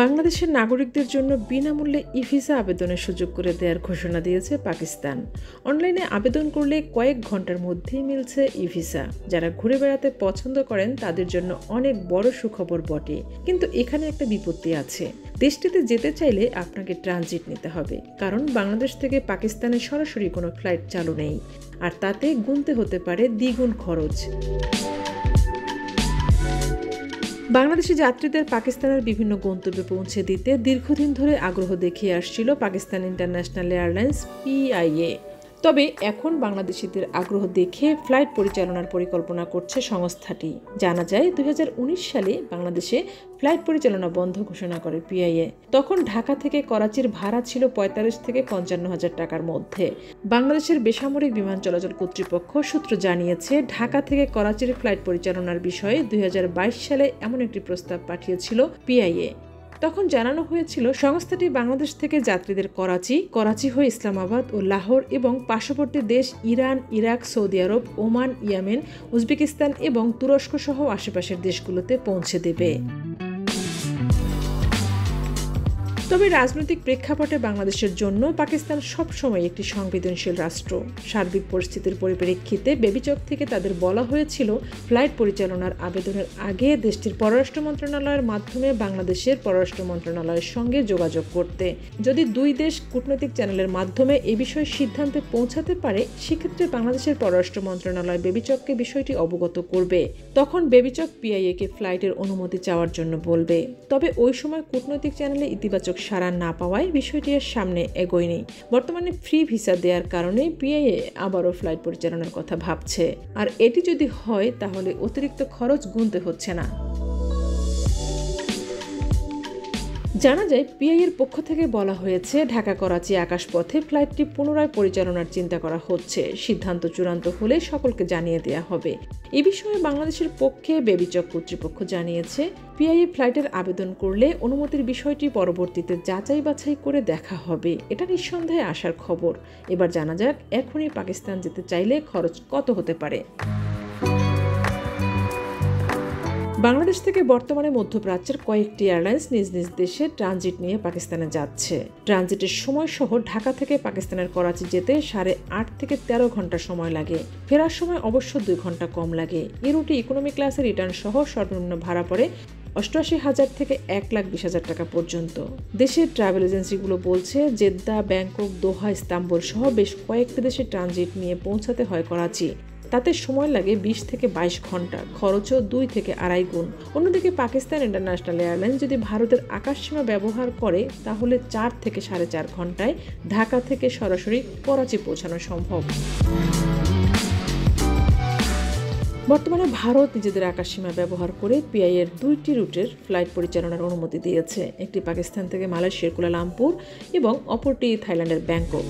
বাংলাদেশের নাগরিকদের জন্য বিনামূল্যে ই-ভিসা আবেদনের সুযোগ করে দেওয়ার ঘোষণা দিয়েছে পাকিস্তান। অনলাইনে আবেদন করলে কয়েক ঘন্টার মধ্যেই মিলছে ই-ভিসা। যারা ঘুরে বেড়াতে পছন্দ করেন তাদের জন্য অনেক বড় সুখবর বটে, কিন্তু এখানে একটা বিপত্তি আছে। দেশটিতে যেতে চাইলে আপনাকে ট্রানজিট নিতে হবে, কারণ বাংলাদেশ থেকে পাকিস্তানে সরাসরি কোনো ফ্লাইট চালু নেই, আর তাতে গুনতে হতে পারে দ্বিগুণ খরচ। বাংলাদেশি যাত্রীদের পাকিস্তানের বিভিন্ন গন্তব্যে পৌঁছে দিতে দীর্ঘদিন ধরে আগ্রহ দেখিয়ে আসছিল পাকিস্তান ইন্টারন্যাশনাল এয়ারলাইন্স PIA। তবে এখন বাংলাদেশিদের আগ্রহ দেখে ফ্লাইট পরিচালনার পরিকল্পনা করছে সংস্থাটি। জানা যায় 2019 সালে বাংলাদেশে ফ্লাইট পরিচালনা বন্ধ ঘোষণা করে PIA। তখন ঢাকা থেকে করাচির ভাড়া ছিল 45 থেকে 55 হাজার টাকার মধ্যে। বাংলাদেশের বেসামরিক বিমান চলাচল কর্তৃপক্ষ সূত্র জানিয়েছে, ঢাকা থেকে করাচির ফ্লাইট পরিচালনার বিষয়ে 2022 সালে এমন একটি প্রস্তাব পাঠিয়েছিল PIA। তখন জানানো হয়েছিল সংস্থাটি বাংলাদেশ থেকে যাত্রীদের করাচি হয়ে ইসলামাবাদ ও লাহোর এবং পার্শ্ববর্তী দেশ ইরান, ইরাক, সৌদি আরব, ওমান, ইয়েমেন, উজবেকিস্তান এবং তুরস্ক সহ আশেপাশের দেশগুলোতে পৌঁছে দেবে। তবে রাজনৈতিক প্রেক্ষাপটে বাংলাদেশের জন্য পাকিস্তান সবসময় একটি সংবেদনশীল রাষ্ট্র। সার্বিক পরিস্থিতির পরিপ্রেক্ষিতে বেবিচক থেকে তাদের বলা হয়েছিল ফ্লাইট পরিচালনার আবেদনের আগে দেশটির পররাষ্ট্র মন্ত্রণালয়ের মাধ্যমে বাংলাদেশের পররাষ্ট্র মন্ত্রণালয়ের সঙ্গে যোগাযোগ করতে। যদি দুই দেশ কূটনৈতিক চ্যানেলের মাধ্যমে এ বিষয়ে সিদ্ধান্তে পৌঁছাতে পারে, সেক্ষেত্রে বাংলাদেশের পররাষ্ট্র মন্ত্রণালয় বেবিচককে বিষয়টি অবগত করবে। তখন বেবিচক PIA-কে ফ্লাইটের অনুমতি চাওয়ার জন্য বলবে। তবে ওই সময় কূটনৈতিক চ্যানেলে ইতিবাচক সাড়া না পাওয়ায় বিষয়টি এর সামনে এগোয়নি। বর্তমানে ফ্রি ভিসা দেওয়ার কারণে PIA আবারও ফ্লাইট পরিচালনার কথা ভাবছে, আর এটি যদি হয় তাহলে অতিরিক্ত খরচ গুনতে হচ্ছে না। জানা যায় PIA-এর পক্ষ থেকে বলা হয়েছে ঢাকা করাচি আকাশপথে ফ্লাইটটি পুনরায় পরিচালনার চিন্তা করা হচ্ছে। সিদ্ধান্ত চূড়ান্ত হলে সকলকে জানিয়ে দেওয়া হবে। এ বিষয়ে বাংলাদেশের পক্ষে বেবিচক কর্তৃপক্ষ জানিয়েছে, PIA ফ্লাইটের আবেদন করলে অনুমতির বিষয়টি পরবর্তীতে যাচাই বাছাই করে দেখা হবে। এটা নিঃসন্দেহে আসার খবর। এবার জানা যাক এখনই পাকিস্তান যেতে চাইলে খরচ কত হতে পারে। বাংলাদেশ থেকে বর্তমানে মধ্যপ্রাচ্যের কয়েকটি এয়ারলাইন্স নিজ নিজ দেশে ট্রানজিট নিয়ে পাকিস্তানে যাচ্ছে। ট্রানজিটের সময় সহ ঢাকা থেকে পাকিস্তানের করাচি যেতে 8.5 থেকে 13 ঘন্টা সময় লাগে। ফেরার সময় অবশ্য 2 ঘন্টা কম লাগে। এই রুটে ইকোনমি ক্লাসে রিটার্ন সহ সর্বনিম্ন ভাড়া পড়ে 88,000 থেকে 1,20,000 টাকা পর্যন্ত। দেশের ট্রাভেল এজেন্সিগুলো বলছে, জেদ্দা, ব্যাংকক, দোহা, ইস্তাম্বুল সহ বেশ কয়েকটি দেশে ট্রানজিট নিয়ে পৌঁছাতে হয় করাচি। তাতে সময় লাগে 20 থেকে 22 ঘন্টা, খরচও 2 থেকে 2.5 গুণ। অন্যদিকে পাকিস্তান ইন্টারন্যাশনাল এয়ারলাইন্স যদি ভারতের আকাশসীমা ব্যবহার করে তাহলে 4 থেকে 4.5 ঘন্টায় ঢাকা থেকে সরাসরি করাচি পৌঁছানো সম্ভব। বর্তমানে ভারত নিজেদের আকাশসীমা ব্যবহার করে PIA-এর 2টি রুটের ফ্লাইট পরিচালনার অনুমতি দিয়েছে। একটি পাকিস্তান থেকে মালয়েশিয়ার কুয়ালালামপুর এবং অপরটি থাইল্যান্ডের ব্যাংকক।